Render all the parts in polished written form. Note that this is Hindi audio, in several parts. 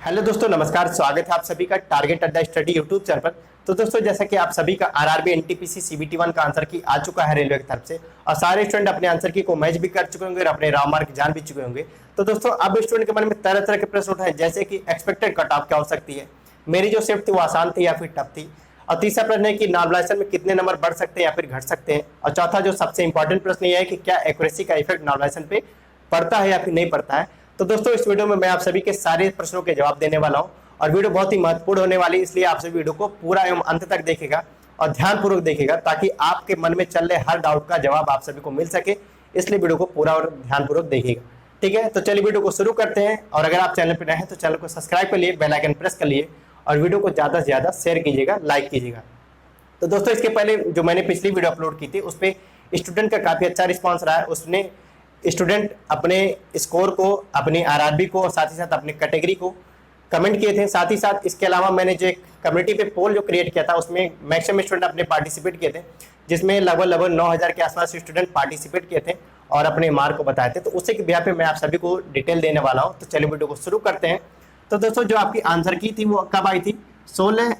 हेलो दोस्तों, नमस्कार। स्वागत है आप सभी का टारगेट अड्डा स्टडी यूट्यूब चैनल पर। तो दोस्तों, जैसा कि आप सभी का आरआरबी एनटीपीसी सीबीटी 1 का आंसर की आ चुका है रेलवे की तरफ से, और सारे स्टूडेंट अपने आंसर की को मैच भी कर चुके होंगे और अपने राव मार्क जान भी चुके होंगे। तो दोस्तों, अब स्टूडेंट के मन में तरह तरह के प्रश्न उठाए, जैसे कि एक्सपेक्टेड कट ऑफ क्या हो सकती है, मेरी जो शिफ्ट थी वो आसान थी या फिर टफ थी, और तीसरा प्रश्न है कि नॉर्मलाइजेशन में कितने नंबर बढ़ सकते हैं या फिर घट सकते हैं, और चौथा जो सबसे इंपॉर्टेंट प्रश्न ये है कि क्या एक्यूरेसी का इफेक्ट नॉर्मलाइजेशन पे पड़ता है या फिर नहीं पड़ता है। तो दोस्तों, इस वीडियो में मैं आप सभी के सारे प्रश्नों के जवाब देने वाला हूं, और वीडियो बहुत ही महत्वपूर्ण होने वाली है, इसलिए आप सभी वीडियो को पूरा एवं अंत तक देखेगा और ध्यानपूर्वक देखेगा, ताकि आपके मन में चल रहे हर डाउट का जवाब आप सभी को मिल सके। इसलिए वीडियो को पूरा और ध्यानपूर्वक देखिएगा। ठीक है, तो चलिए वीडियो को शुरू करते हैं। और अगर आप चैनल पर नए हैं तो चैनल को सब्सक्राइब कर लिए, बेल आइकन प्रेस कर लिए, और वीडियो को ज़्यादा से ज़्यादा शेयर कीजिएगा, लाइक कीजिएगा। तो दोस्तों, इसके पहले जो मैंने पिछली वीडियो अपलोड की थी उस पर स्टूडेंट का काफ़ी अच्छा रिस्पॉन्स रहा है। उसने स्टूडेंट अपने स्कोर को, अपनी आरआरबी को और साथ ही साथ अपनी कैटेगरी को कमेंट किए थे। साथ ही साथ इसके अलावा मैंने जो एक कम्युनिटी पे पोल जो क्रिएट किया था उसमें मैक्सिमम स्टूडेंट अपने पार्टिसिपेट किए थे, जिसमें लगभग 9,000 के आसपास स्टूडेंट पार्टिसिपेट किए थे और अपने मार्क को बताए थे। तो उसी के बिहाफ पे मैं आप सभी को डिटेल देने वाला हूँ। तो चलिए वीडियो को शुरू करते हैं। तो दोस्तों, जो आपकी आंसर की थी वो कब आई थी? 16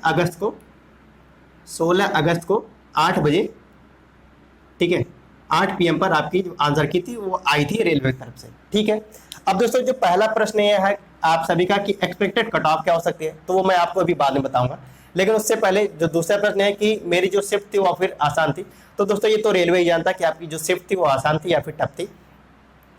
अगस्त को 8 बजे, ठीक है, 8 PM पर आपकी जो आंसर की थी वो आई थी रेलवे की तरफ से। ठीक है, अब दोस्तों, जो पहला प्रश्न ये है आप सभी का कि एक्सपेक्टेड कट ऑफ क्या हो सकती है, तो वो मैं आपको अभी बाद में बताऊंगा। लेकिन उससे पहले जो दूसरा प्रश्न है कि मेरी जो शिफ्ट थी वो फिर आसान थी, तो दोस्तों ये तो रेलवे ही जानता कि आपकी जो शिफ्ट थी वो आसान थी या फिर टफ थी।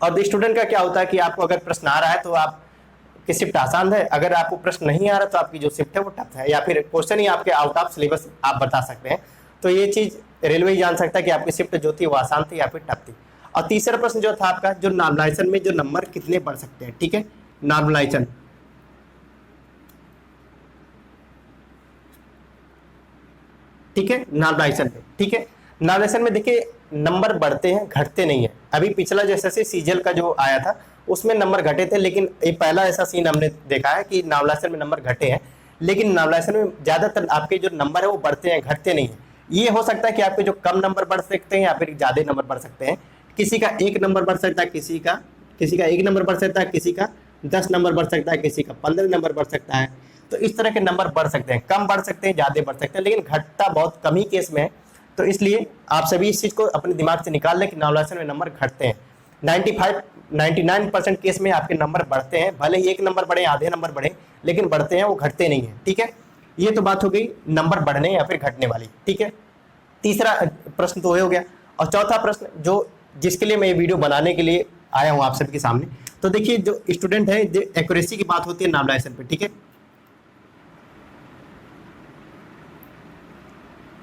और स्टूडेंट का क्या होता है कि आपको अगर प्रश्न आ रहा है तो आपकी शिफ्ट आसान है, अगर आपको प्रश्न नहीं आ रहा तो आपकी जो शिफ्ट है वो टफ है, या फिर क्वेश्चन ही आपके आउट ऑफ सिलेबस आप बता सकते हैं। तो ये चीज़ रेलवे ही जान सकता है कि आपकी शिफ्ट जो थी वो आसान थी या फिर टफ थी। और तीसरा प्रश्न जो था आपका, जो नॉर्मलाइजेशन में जो नंबर कितने बढ़ सकते हैं, ठीक है, नॉर्मलाइजेशन, ठीक है, नॉर्मलाइजेशन में, ठीक है, नॉर्मलाइजेशन में देखिए नंबर बढ़ते हैं, घटते नहीं है। अभी पिछला जो एसएससी सीजीएल का जो आया था उसमें नंबर घटे थे, लेकिन ये पहला ऐसा सीन हमने देखा है कि नॉर्मलाइजेशन में नंबर घटे हैं, लेकिन नॉर्मलाइजेशन में ज्यादातर आपके जो नंबर है वो बढ़ते हैं, घटते नहीं है। ये हो सकता है कि आपके जो कम नंबर बढ़ सकते हैं या फिर ज्यादा नंबर बढ़ सकते हैं। किसी का 1 नंबर बढ़ सकता है, किसी का 1 नंबर बढ़ सकता है, किसी का 10 नंबर बढ़ सकता है, किसी का 15 नंबर बढ़ सकता है। तो इस तरह के नंबर बढ़ सकते हैं, कम बढ़ सकते हैं, ज़्यादा बढ़ सकते हैं, लेकिन घटता बहुत कम ही केस में है। तो इसलिए आप सभी इस चीज़ को अपने दिमाग से निकाल लें कि नॉर्मलाइजेशन में नंबर घटते हैं। 99% केस में आपके नंबर बढ़ते हैं, भले ही 1 नंबर बढ़े, आधे नंबर बढ़े, लेकिन बढ़ते हैं, वो घटते नहीं हैं। ठीक है, ये तो बात हो गई नंबर बढ़ने या फिर घटने वाली। ठीक है, तीसरा प्रश्न तो हो गया। और चौथा प्रश्न जो जिसके लिए मैं ये वीडियो बनाने के लिए आया हूँ आप सबके सामने, तो देखिए जो स्टूडेंट है, जो एक्यूरेसी की बात होती है नॉर्मलाइजेशन पे, ठीक है,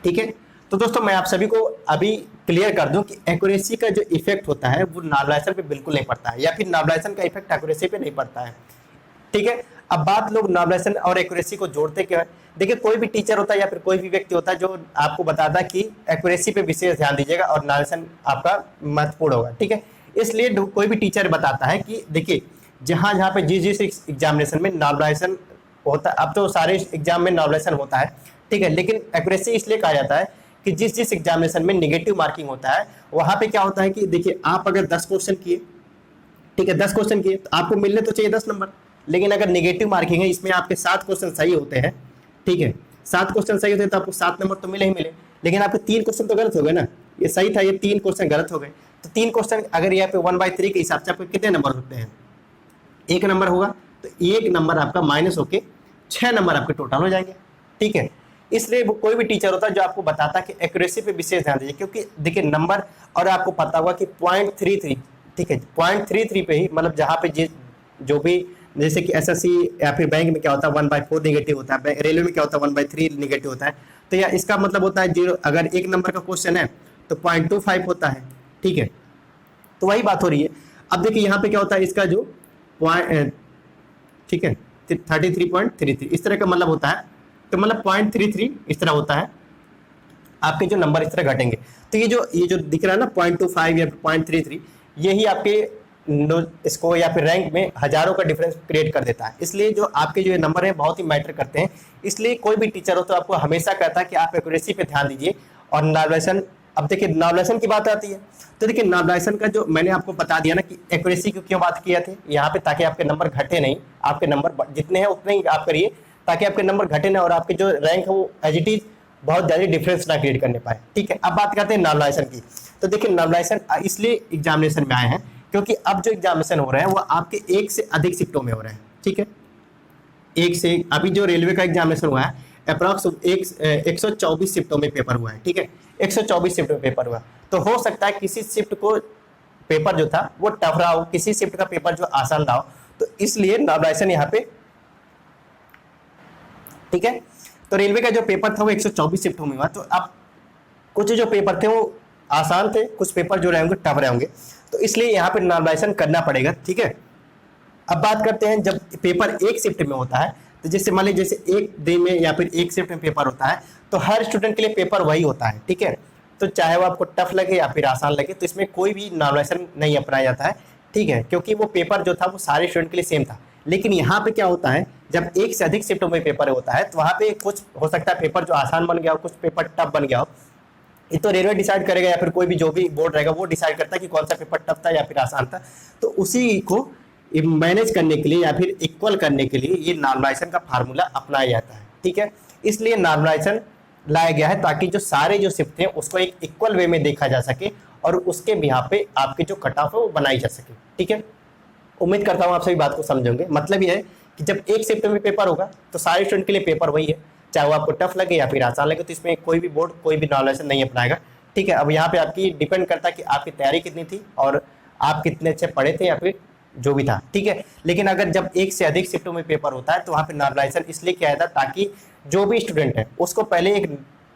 ठीक है। तो दोस्तों, मैं आप सभी को अभी क्लियर कर दूं कि एक्यूरेसी का जो इफेक्ट होता है वो नॉर्मलाइजेशन पे बिल्कुल नहीं पड़ता है, या फिर नॉर्मलाइजेशन का इफेक्ट एक्यूरेसी पे नहीं पड़ता है। ठीक है, अब बात लोग नॉर्मलाइजेशन और एक्यूरेसी को जोड़ते क्यों है? देखिए, कोई भी टीचर होता है या फिर कोई भी व्यक्ति होता है जो आपको बताता है कि एक्यूरेसी पे विशेष ध्यान दीजिएगा और नॉर्मलाइजेशन आपका महत्वपूर्ण होगा। ठीक है, इसलिए कोई भी टीचर बताता है कि देखिए जहाँ जहाँ पे जिस जिस एग्जामिनेशन में नॉर्मलाइजेशन होता है, अब तो सारे एग्जाम में नॉर्मलाइजेशन होता है, ठीक है, लेकिन एक्यूरेसी इसलिए कहा जाता है कि जिस जिस एग्जामिनेशन में नेगेटिव मार्किंग होता है वहाँ पे क्या होता है कि देखिए आप अगर 10 क्वेश्चन किए, ठीक है, 10 क्वेश्चन किए तो आपको मिलने तो चाहिए 10 नंबर, लेकिन अगर नेगेटिव मार्किंग है, इसमें आपके 7 क्वेश्चन सही होते हैं, ठीक है, 7 क्वेश्चन सही होते हैं तो आपको 7 नंबर तो मिले ही मिले, लेकिन आपके 3 क्वेश्चन तो गलत हो गए ना, ये सही था, ये 3 क्वेश्चन गलत हो गए। तो 3 क्वेश्चन अगर यहाँ पे 1/3 के हिसाब से आपको कितने नंबर होते हैं? 1 नंबर होगा, तो 1 नंबर आपका माइनस होके 6 नंबर आपके टोटल हो जाएंगे। ठीक है, इसलिए वो कोई भी टीचर होता है जो आपको बताता है कि एक्यूरेसी पे विशेष ध्यान दीजिए, क्योंकि देखिए नंबर, और आपको पता होगा कि 0.33, ठीक है, 0.33 पे ही, मतलब जहाँ पे जो भी, जैसे कि एसएससी या फिर बैंक में क्या होता है 1/4 नेगेटिव होता है, रेलवे में क्या होता है 1/3 नेगेटिव होता है, तो या इसका मतलब होता है 0, अगर 1 नंबर का क्वेश्चन है तो 0.25 होता है। ठीक है, तो वही बात हो रही है। अब देखिए यहाँ पे क्या होता है, इसका जो पॉइंट, ठीक है, 33.33 इस तरह का मतलब होता है, तो मतलब 0.33 इस तरह होता है, आपके जो नंबर इस तरह घटेंगे। तो ये जो दिख रहा है ना 0.25 या 0.33, यही आपके इसको या फिर रैंक में हजारों का डिफरेंस क्रिएट कर देता है। इसलिए जो आपके जो नंबर है बहुत ही मैटर करते हैं। इसलिए कोई भी टीचर हो तो आपको हमेशा कहता है कि आप एक्यूरेसी पे ध्यान दीजिए और नॉर्मलाइजेशन अब देखिए नॉर्मलाइजेशन की बात आती है, तो देखिए नॉर्मलाइजेशन का जो मैंने आपको बता दिया ना कि एक्यूरेसी की क्यों बात किया थे यहाँ पे, ताकि आपके नंबर घटे नहीं, आपके नंबर जितने हैं उतने ही आप करिए, ताकि आपके नंबर घटे ना और आपके जो रैंक है वो एज इट इज बहुत ज़्यादा डिफरेंस ना क्रिएट करने पाए। ठीक है, अब बात करते हैं नॉर्मलाइजेशन की। तो देखिए नॉर्मलाइजेशन इसलिए एग्जामिनेशन में आए हैं क्योंकि अब जो एग्जामिनेशन हो रहे हैं वो आपके एक से अधिक शिफ्टों में हो रहे हैं। ठीक है, एक से अभी जो रेलवे का एग्जामिनेशन हुआ है अप्रॉक्स 124 शिफ्टों में पेपर हुआ है। ठीक है, 124 शिफ्ट में पेपर हुआ, तो हो सकता है किसी शिफ्ट को पेपर जो था वो टफ रहा हो, किसी शिफ्ट का पेपर जो आसान रहा हो, तो इसलिए नॉर्मलाइजेशन यहाँ पे। ठीक है, तो रेलवे का जो पेपर था वो 124 शिफ्टों में हुआ, तो अब कुछ जो पेपर थे वो आसान थे, कुछ पेपर जो रहेंगे टफ रहेंगे, तो इसलिए यहाँ पे नॉर्मलाइजेशन करना पड़ेगा। ठीक है, अब बात करते हैं जब पेपर एक शिफ्ट में होता है, तो जैसे मान लीजिए जैसे एक दिन में या फिर एक शिफ्ट में पेपर होता है, तो हर स्टूडेंट के लिए पेपर वही होता है। ठीक है, तो चाहे वो आपको टफ लगे या फिर आसान लगे, तो इसमें कोई भी नॉर्मलाइजेशन नहीं अपनाया जाता है। ठीक है, क्योंकि वो पेपर जो था वो सारे स्टूडेंट के लिए सेम था। लेकिन यहाँ पे क्या होता है, जब एक से अधिक शिफ्टों में पेपर होता है तो वहाँ पे कुछ हो सकता है पेपर जो आसान बन गया हो, कुछ पेपर टफ बन गया हो। ये तो रेलवे डिसाइड करेगा या फिर कोई भी जो भी बोर्ड रहेगा वो डिसाइड करता है कि कौन सा पेपर टफ था या फिर आसान था, तो उसी को मैनेज करने के लिए या फिर इक्वल करने के लिए ये नॉर्मलाइजेशन का फार्मूला अपनाया जाता है। ठीक है, इसलिए नॉर्मलाइजेशन लाया गया है ताकि जो सारे जो शिफ्ट हैं उसको एक इक्वल वे में देखा जा सके और उसके बिहाफ पे आपकी जो कट ऑफ है वो बनाई जा सके। ठीक है, उम्मीद करता हूँ आप सभी बात को समझोगे। मतलब ये है कि जब एक शिफ्ट में पेपर होगा तो सारे स्टूडेंट के लिए पेपर वही है, चाहे वो आपको टफ लगे या फिर आसान लगे, तो इसमें कोई भी बोर्ड कोई भी नॉर्मलाइजेशन नहीं अपनाएगा। ठीक है, अब यहाँ पे आपकी डिपेंड करता है कि आपकी तैयारी कितनी थी और आप कितने अच्छे पढ़े थे या फिर जो भी था। ठीक है, लेकिन अगर जब एक से अधिक शिफ्टों में पेपर होता है तो वहाँ पे नॉर्मलाइजेशन इसलिए किया जाता है ताकि जो भी स्टूडेंट है उसको पहले एक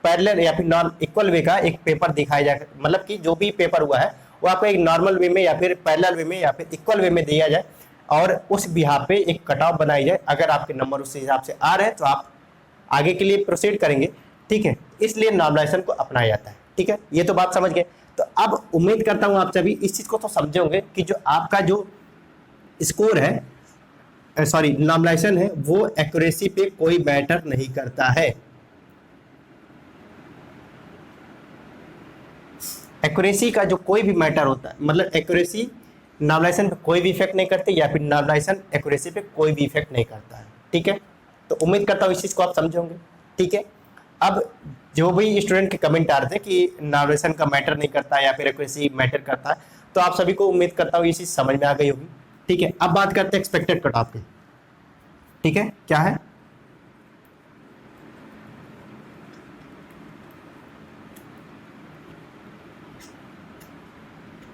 पैरेलल या फिर नॉन इक्वल वे का एक पेपर दिखाया जाए, मतलब कि जो भी पेपर हुआ है वो आपको एक नॉर्मल वे में या फिर पैरेलल वे में या फिर इक्वल वे में दिया जाए और उस बिहाफ पे एक कट ऑफ बनाई जाए। अगर आपके नंबर उस हिसाब से आ रहे हैं तो आप आगे के लिए प्रोसीड करेंगे। ठीक है, इसलिए नॉर्मलाइजेशन को अपनाया जाता है। ठीक है, ये तो बात समझ गए। तो अब उम्मीद करता हूँ आप सभी इस चीज़ को तो समझे होंगे कि जो आपका जो स्कोर है, सॉरी नॉर्मलाइजेशन है, वो एक्यूरेसी पे कोई मैटर नहीं करता है। एक्यूरेसी का जो कोई भी मैटर होता है, मतलब एक्यूरेसी नॉर्मलाइजेशन पे कोई भी इफेक्ट नहीं करती या फिर नॉर्मलाइजेशन एक्यूरेसी पे कोई भी इफेक्ट नहीं करता है। ठीक है, तो उम्मीद करता हूँ इस चीज़ को आप समझे होंगे। ठीक है, अब जो भी स्टूडेंट के कमेंट आ रहे थे कि नॉर्मलाइजेशन का मैटर नहीं करता या फिर एक्यूरेसी मैटर करता है, तो आप सभी को उम्मीद करता हूँ ये चीज़ समझ में आ गई होगी। ठीक है, अब बात करते हैं एक्सपेक्टेड कट ऑफ की। ठीक है, क्या है,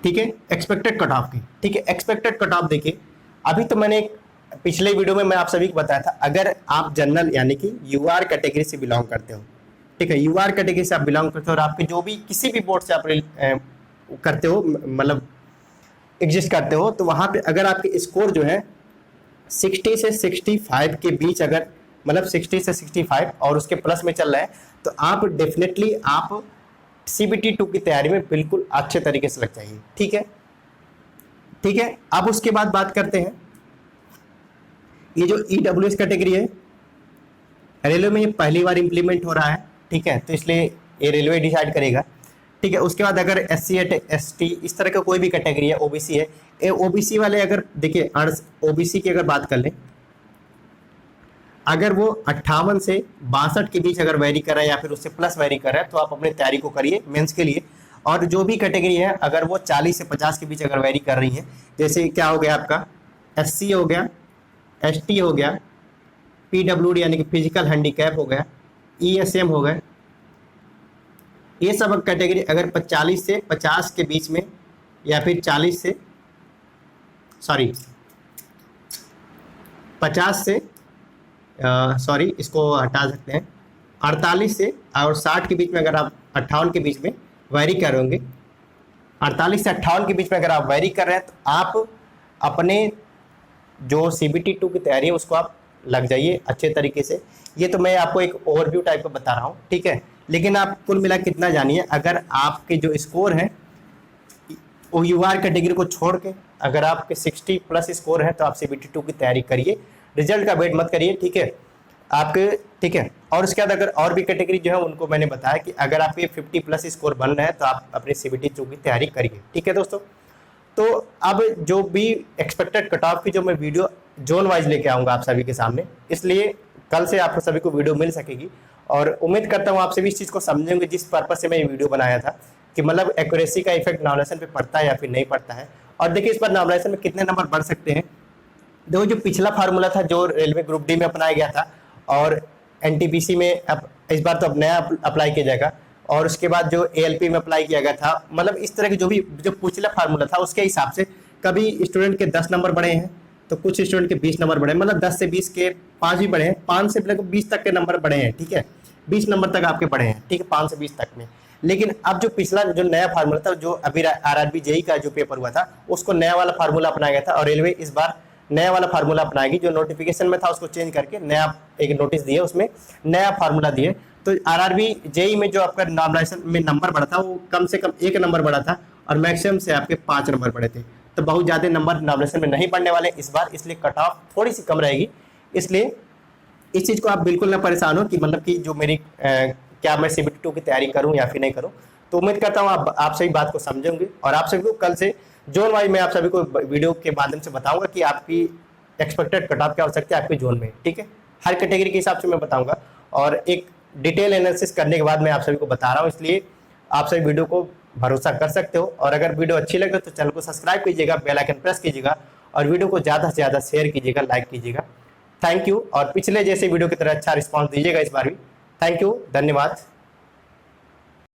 ठीक है, एक्सपेक्टेड कट ऑफ की। ठीक है, एक्सपेक्टेड कट ऑफ देखिए, अभी तो मैंने एक पिछले वीडियो में मैं आप सभी को बताया था, अगर आप जनरल यानी कि यूआर कैटेगरी से बिलोंग करते हो, ठीक है, यूआर कैटेगरी से आप बिलोंग करते हो और आपके जो भी किसी भी बोर्ड से आप करते हो, मतलब एग्जिस्ट करते हो, तो वहाँ पे अगर आपके स्कोर जो है 60 से 65 के बीच, अगर मतलब 60 से 65 और उसके प्लस में चल रहा है, तो आप डेफिनेटली आप CBT 2 की तैयारी में बिल्कुल अच्छे तरीके से लग जाइए। ठीक है, ठीक है, अब उसके बाद बात करते हैं ये जो EWS कैटेगरी है, रेलवे में ये पहली बार इंप्लीमेंट हो रहा है। ठीक है, तो इसलिए ये रेलवे डिसाइड करेगा। ठीक है, उसके बाद अगर SC ST इस तरह का कोई भी कैटेगरी है, OBC है, OBC वाले अगर देखिए OBC की अगर बात कर लें, अगर वो 58 से 62 के बीच अगर वेरी कर रहा है या फिर उससे प्लस वेरी कर रहा है तो आप अपनी तैयारी को करिए मेंस के लिए। और जो भी कैटेगरी है अगर वो 40 से 50 के बीच अगर वेरी कर रही है, जैसे क्या हो गया आपका SC हो गया, ST हो गया, PWD यानी कि फिजिकल हैंडीकैप हो गया, ESM हो गया, ये सब कैटेगरी अगर 40 से 50 के बीच में या फिर 40 से 50 से इसको हटा सकते हैं, 48 से और 60 के बीच में अगर आप 58 के बीच में वेरी कर होंगे, 48 से 58 के बीच में अगर आप वेरी कर रहे हैं तो आप अपने जो CBT 2 की तैयारी है उसको आप लग जाइए अच्छे तरीके से। ये तो मैं आपको एक ओवरव्यू टाइप का बता रहा हूँ। ठीक है, लेकिन आप कुल मिला कितना जानिए, अगर आपके जो स्कोर है वो UR कैटेगरी को छोड़ के अगर आपके 60 प्लस स्कोर है तो आप CBT 2 की तैयारी करिए, रिजल्ट का वेट मत करिए। ठीक है, आपके, ठीक है। और उसके बाद अगर और भी कैटेगरी जो है उनको मैंने बताया कि अगर आपके 50+ स्कोर बन रहे हैं तो आप अपनी CBT 2 की तैयारी करिए, ठीक है दोस्तों। तो अब जो भी एक्सपेक्टेड कट ऑफ की जो मैं वीडियो जोन वाइज लेके आऊँगा आप सभी के सामने, इसलिए कल से आपको सभी को वीडियो मिल सकेगी। और उम्मीद करता हूँ आप सभी इस चीज़ को समझेंगे जिस पर्पज से मैं ये वीडियो बनाया था, कि मतलब एक्यूरेसी का इफेक्ट नॉमिनेशन पे पड़ता है या फिर नहीं पड़ता है। और देखिए इस बार नॉमिनेशन में कितने नंबर बढ़ सकते हैं। देखो जो पिछला फार्मूला था जो रेलवे ग्रुप डी में अपनाया गया था और NTPC में अब इस बार तो अब नया अप्लाई किया जाएगा, और उसके बाद जो ALP में अप्लाई किया गया था, मतलब इस तरह के जो भी जो पिछला फार्मूला था उसके हिसाब से कभी स्टूडेंट के 10 नंबर बढ़े हैं तो कुछ स्टूडेंट के 20 नंबर बढ़े, मतलब 10 से 20 के 5 भी बढ़े हैं, 5 से लेकर 20 तक के नंबर बढ़े हैं, ठीक है। 20 नंबर तक आपके बढ़े हैं, ठीक है, 5 से 20 तक में। लेकिन अब जो पिछला जो नया फार्मूला था, जो अभी RRB JEE का जो पेपर हुआ था उसको नया वाला फार्मूला अपनाया गया था, और रेलवे इस बार नया वाला फार्मूला अपनाएगी। जो नोटिफिकेशन में था उसको चेंज करके नया एक नोटिस दिए, उसमें नया फार्मूला दिए। तो RRB JEE में जो आपका नॉमिनेशन में नंबर बढ़ा था वो कम से कम 1 नंबर बढ़ा था, और मैक्सिमम से आपके 5 नंबर बढ़े थे। तो बहुत ज़्यादा नंबर नॉमिनेशन में नहीं बढ़ने वाले इस बार, इसलिए कट ऑफ थोड़ी सी कम रहेगी। इसलिए इस चीज़ को आप बिल्कुल ना परेशान हो कि मतलब कि जो मेरी क्या मैं CBT 2 की तैयारी करूं या फिर नहीं करूं। तो उम्मीद करता हूं आप सभी बात को समझेंगे, और आप सभी को कल से जोन वाइज मैं आप सभी को वीडियो के माध्यम से बताऊंगा कि आपकी एक्सपेक्टेड कट ऑफ क्या हो सकती है आपके जोन में, ठीक है। हर कैटेगरी के हिसाब से मैं बताऊंगा, और एक डिटेल एनालिसिस करने के बाद मैं आप सभी को बता रहा हूँ, इसलिए आप सभी वीडियो को भरोसा कर सकते हो। और अगर वीडियो अच्छी लगे तो चैनल को सब्सक्राइब कीजिएगा, बेल आइकन प्रेस कीजिएगा, और वीडियो को ज़्यादा से ज़्यादा शेयर कीजिएगा, लाइक कीजिएगा। थैंक यू, और पिछले जैसे वीडियो की तरह अच्छा रिस्पॉन्स दीजिएगा इस बार भी। थैंक यू, धन्यवाद।